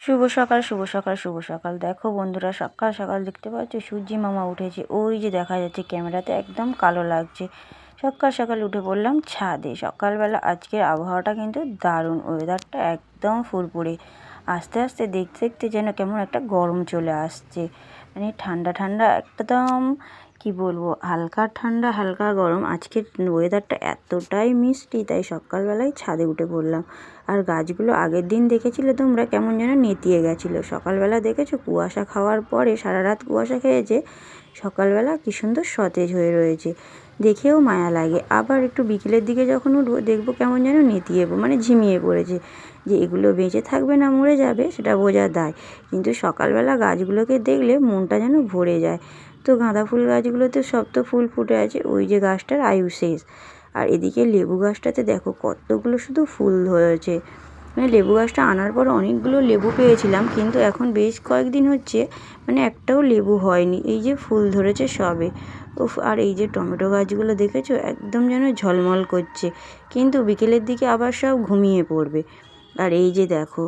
শুভ সকাল, শুভ সকাল, শুভ সকাল। দেখো বন্ধুরা, সকাল সকাল দেখতে পাচ্ছ সূর্যি মামা উঠেছে। ওই যে দেখা যাচ্ছে ক্যামেরাতে একদম কালো লাগছে। সকাল সকাল উঠে পড়লাম ছাদে। সকালবেলা আজকের আবহাওয়াটা কিন্তু দারুণ, ওয়েদারটা একদম ফুরফুরে। আস্তে আস্তে দেখতে দেখতে যেন কেমন একটা গরম চলে আসছে, মানে ঠান্ডা ঠান্ডা একদম, কি বলবো, হালকা ঠান্ডা হালকা গরম। আজকের ওয়েদারটা এতটাই মিষ্টি, তাই সকালবেলায় ছাদে উঠে পড়লাম। আর গাছগুলো আগের দিন দেখেছিলে তোমরা কেমন যেন নেতিয়ে গেছিলো। সকালবেলা দেখেছো কুয়াশা খাওয়ার পরে, সারা রাত কুয়াশা খেয়েছে, সকালবেলা কী সুন্দর সতেজ হয়ে রয়েছে, দেখেও মায়া লাগে। আবার একটু বিকেলের দিকে যখন উঠবো দেখবো কেমন যেন নেতিয়ে, মানে ঝিমিয়ে পড়েছে। যে এগুলো বেঁচে থাকবে না মরে যাবে সেটা বোঝা দায়, কিন্তু সকালবেলা গাছগুলোকে দেখলে মনটা যেন ভরে যায়। তো গাঁদা ফুল গাছগুলোতে সব তো ফুল ফুটে আছে, ওই যে গাছটার আয়ু শেষ। আর এদিকে লেবু গাছটাতে দেখো কতগুলো শুধু ফুল ধরেছে। মানে লেবু গাছটা আনার পর অনেকগুলো লেবু পেয়েছিলাম, কিন্তু এখন বেশ কয়েকদিন হচ্ছে মানে একটাও লেবু হয়নি। এই যে ফুল ধরেছে সবে। উফ! আর এই যে টমেটো গাছগুলো দেখেছো একদম যেন ঝলমল করছে, কিন্তু বিকেলের দিকে আবার সব ঘুমিয়ে পড়বে। আর এই যে দেখো,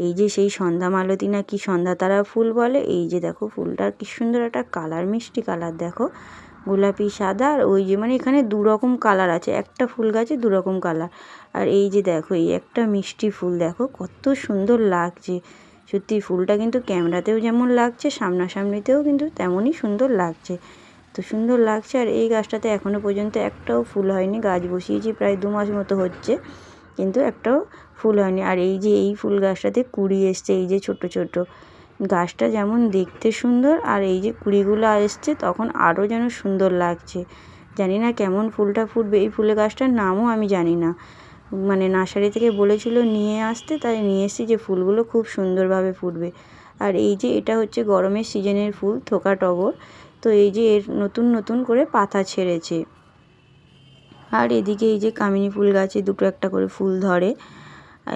এই যে সেই সন্ধ্যা মালতী না কি সন্ধ্যা তারা ফুল বলে, এই যে দেখো ফুলটার কি সুন্দর একটা কালার, মিষ্টি কালার দেখো, গোলাপি সাদা। আর ওই যে মানে এখানে দু রকম কালার আছে, একটা ফুল গাছে দু রকম কালার। আর এই যে দেখো এই একটা মিষ্টি ফুল দেখো কত সুন্দর লাগছে। সত্যি ফুলটা কিন্তু ক্যামেরাতেও যেমন লাগছে, সামনাসামনিতেও কিন্তু তেমনই সুন্দর লাগছে। তো সুন্দর লাগছে। আর এই গাছটাতে এখনও পর্যন্ত একটাও ফুল হয়নি। গাছ বসিয়েছি প্রায় 2 মাস মতো হচ্ছে, কিন্তু একটাও ফুল হয়নি। আর এই যে এই ফুল গাছটাতে কুঁড়ি এসছে, এই যে ছোট ছোট। গাছটা যেমন দেখতে সুন্দর, আর এই যে কুঁড়িগুলো এসছে তখন আরও যেন সুন্দর লাগছে। জানি না কেমন ফুলটা ফুটবে, এই ফুলের গাছটার নামও আমি জানি না। মানে নার্সারি থেকে বলেছিল নিয়ে আসতে, তাই নিয়ে এসেছি, যে ফুলগুলো খুব সুন্দরভাবে ফুটবে। আর এই যে এটা হচ্ছে গরমের সিজনের ফুল, থোকা টগর। তো এই যে এর নতুন নতুন করে পাতা ছেড়েছে। আর এদিকে এই যে কামিনী ফুল গাছে দুটো একটা করে ফুল ধরে,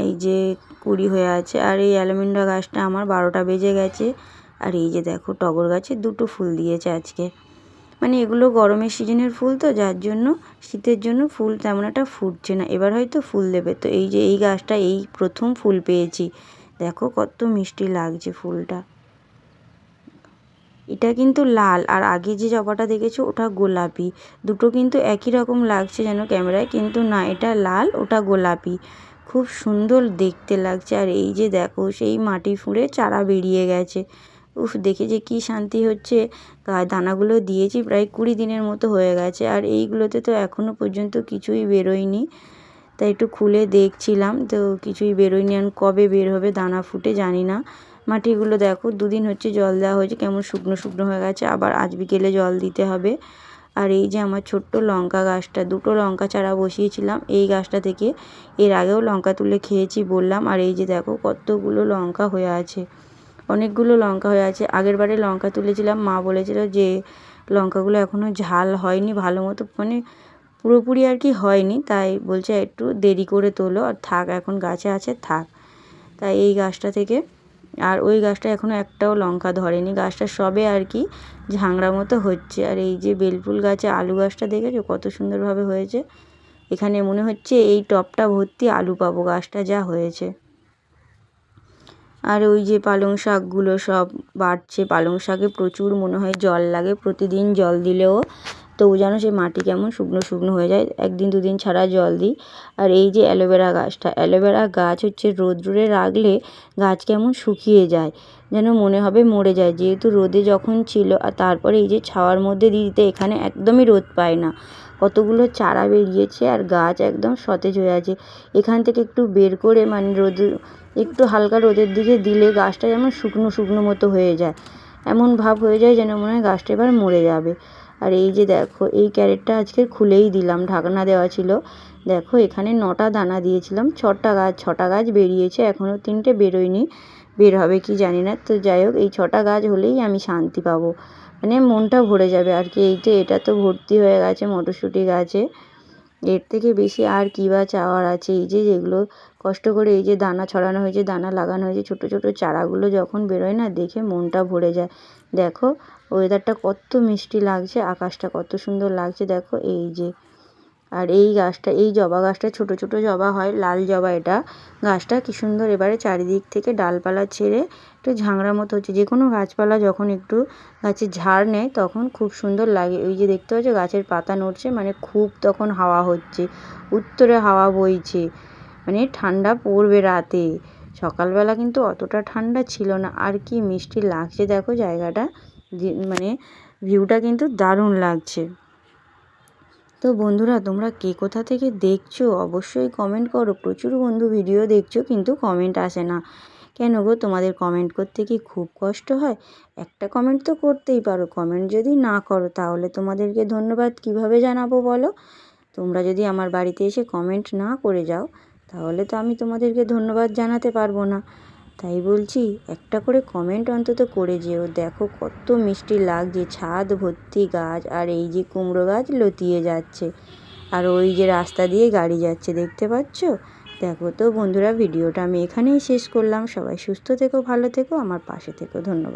এই যে কুঁড়ি হয়ে আছে। আর এই অ্যালমন্ডা গাছটা আমার 12টা বেজে গেছে। আর এই যে দেখো টগর গাছে দুটো ফুল দিয়েছে আজকে। মানে এগুলো গরমের সিজনের ফুল, তো যার জন্য শীতের জন্য ফুল তেমন একটা ফুটছে না, এবার হয়তো ফুল দেবে। তো এই যে এই গাছটা এই প্রথম ফুল পেয়েছি, দেখো কত মিষ্টি লাগছে ফুলটা। এটা কিন্তু লাল, আর আগে যে জবাটা দেখেছো ওটা গোলাপি। দুটো কিন্তু একই রকম লাগছে যেন ক্যামেরায়, কিন্তু না, এটা লাল ওটা গোলাপি। খুব সুন্দর দেখতে লাগছে। আর এই যে দেখো সেই মাটি ফুঁড়ে চারা বেরিয়ে গেছে। উফ! দেখে যে কী শান্তি হচ্ছে। দানাগুলো দিয়েছি প্রায় 20 দিনের মতো হয়ে গেছে, আর এইগুলোতে তো এখনও পর্যন্ত কিছুই বেরোয়নি। তাই একটু খুলে দেখছিলাম, তো কিছুই বেরোয়নি। আর কবে বের হবে দানা ফুটে জানি না। মাটিগুলো দেখো 2 দিন হচ্ছে জল দেওয়া হয়েছে, কেমন শুকনো শুকনো হয়ে গেছে, আবার আজ বিকেলে জল দিতে হবে। আর এই যে আমার ছোট্ট লঙ্কা গাছটা, দুটো লঙ্কা চারা বসিয়েছিলাম এই গাছটা থেকে। এর আগেও লঙ্কা তুলে খেয়েছি বললাম। আর এই যে দেখো কতগুলো লঙ্কা হয়ে আছে, অনেকগুলো লঙ্কা হয়ে আছে। আগের বারে লঙ্কা তুলেছিলাম, মা বলেছিল যে লঙ্কাগুলো এখনও ঝাল হয়নি ভালো মতো, মানে পুরোপুরি আর কি হয়নি, তাই বলছে একটু দেরি করে তোলো, আর থাক এখন গাছে আছে থাক। তাই এই গাছটা থেকে, আর ওই গাছটা এখনও একটাও লঙ্কা ধরেনি, গাছটা সবে আর কি ঝাংড়া মতো হচ্ছে। আর এই যে বেলফুল গাছে আলু গাছটা দেখেছো কত সুন্দরভাবে হয়েছে। এখানে মনে হচ্ছে এই টবটা ভর্তি আলু পাবো, গাছটা যা হয়েছে। আর ওই যে পালং শাকগুলো সব বাড়ছে, পালং শাকে প্রচুর মনে হয় জল লাগে, প্রতিদিন জল দিলেও তবু যেন সেই মাটি কেমন শুকনো শুকনো হয়ে যায়, 1 দিন 2 দিন ছাড়া জল দিই। আর এই যে অ্যালোভেরা গাছটা, অ্যালোভেরা গাছ হচ্ছে রোদ্দুরে রাখলে গাছ কেমন শুকিয়ে যায়, যেন মনে হবে মরে যায়, যেহেতু রোদে যখন ছিল। আর তারপরে এই যে ছাওয়ার মধ্যে দিতে, এখানে একদমই রোদ পায় না, কতগুলো চারা বেরিয়েছে আর গাছ একদম সতেজ হয়ে আছে। এখান থেকে একটু বের করে মানে রোদে, একটু হালকা রোদের দিকে দিলে গাছটা যেমন শুকনো শুকনো মতো হয়ে যায়, এমন ভাব হয়ে যায় যেন মনে হয় গাছটা এবার মরে যাবে। আর এই যে দেখো এই ক্যারেটটা আজকে খুলেই দিলাম, ঢাকনা দেওয়া ছিল। দেখো এখানে 9টা দানা দিয়েছিলাম, 6টা গাছ বেরিয়েছে, এখনও 3টে বেরোয়নি, বের হবে কি জানি না। তো যাই হোক, এই 6টা গাছ হলেই আমি শান্তি পাবো, মানে মনটা ভরে যাবে আর কি। এই যে এটা তো ভর্তি হয়ে গেছে মটরশুঁটি গাছে, এর থেকে বেশি আর কী বা চাওয়ার আছে। এই যে যেগুলো কষ্ট করে এই যে দানা ছড়ানো হয়েছে, দানা লাগানো হয়েছে, ছোট ছোট চারাগুলো যখন বেরোয় না, দেখে মনটা ভরে যায়। দেখো ওয়েদারটা কত মিষ্টি লাগছে, আকাশটা কত সুন্দর লাগছে দেখো। এই যে আর এই গাছটা, এই জবা গাছটা ছোট ছোট জবা হয়, লাল জবা এটা। গাছটা কি সুন্দর এবারে চারিদিক থেকে ডালপালা ছেড়ে একটু ঝাংড়া মতো হচ্ছে। যে কোনো গাছপালা যখন একটু গাছের ঝাড় নেয় তখন খুব সুন্দর লাগে। ওই যে দেখতে পাচ্ছ গাছের পাতা নড়ছে, মানে খুব তখন হাওয়া হচ্ছে, উত্তরে হাওয়া বইছে, মানে ঠান্ডা পড়বে রাতে। সকালবেলা কিন্তু অতটা ঠান্ডা ছিল না। আর কি মিষ্টি লাগছে দেখো জায়গাটা, যে মানে ভিউটা কিন্তু দারুণ লাগছে। তো বন্ধুরা তোমরা কে কোথা থেকে দেখছো অবশ্যই কমেন্ট করো। প্রচুর বন্ধু ভিডিও দেখছো কিন্তু কমেন্ট আসে না কেন গো? তোমাদের কমেন্ট করতে কি খুব কষ্ট হয়? একটা কমেন্ট তো করতেই পারো। কমেন্ট যদি না করো তাহলে তোমাদেরকে ধন্যবাদ কিভাবে জানাবো বলো? তোমরা যদি আমার বাড়িতে এসে কমেন্ট না করে যাও তাহলে তো আমি তোমাদেরকে ধন্যবাদ জানাতে পারবো না। তাই বলছি একটা করে কমেন্ট অন্তত করে যেও। দেখো কত মিষ্টি লাগছে, ছাদ ভর্তি গাছ, আর এই যে কুমড়ো গাছ লতিয়ে যাচ্ছে, আর ওই যে রাস্তা দিয়ে গাড়ি যাচ্ছে দেখতে পাচ্ছ। দেখো তো বন্ধুরা, ভিডিওটা আমি এখানেই শেষ করলাম। সবাই সুস্থ থেকো, ভালো থেকো, আমার পাশে থেকো। ধন্যবাদ।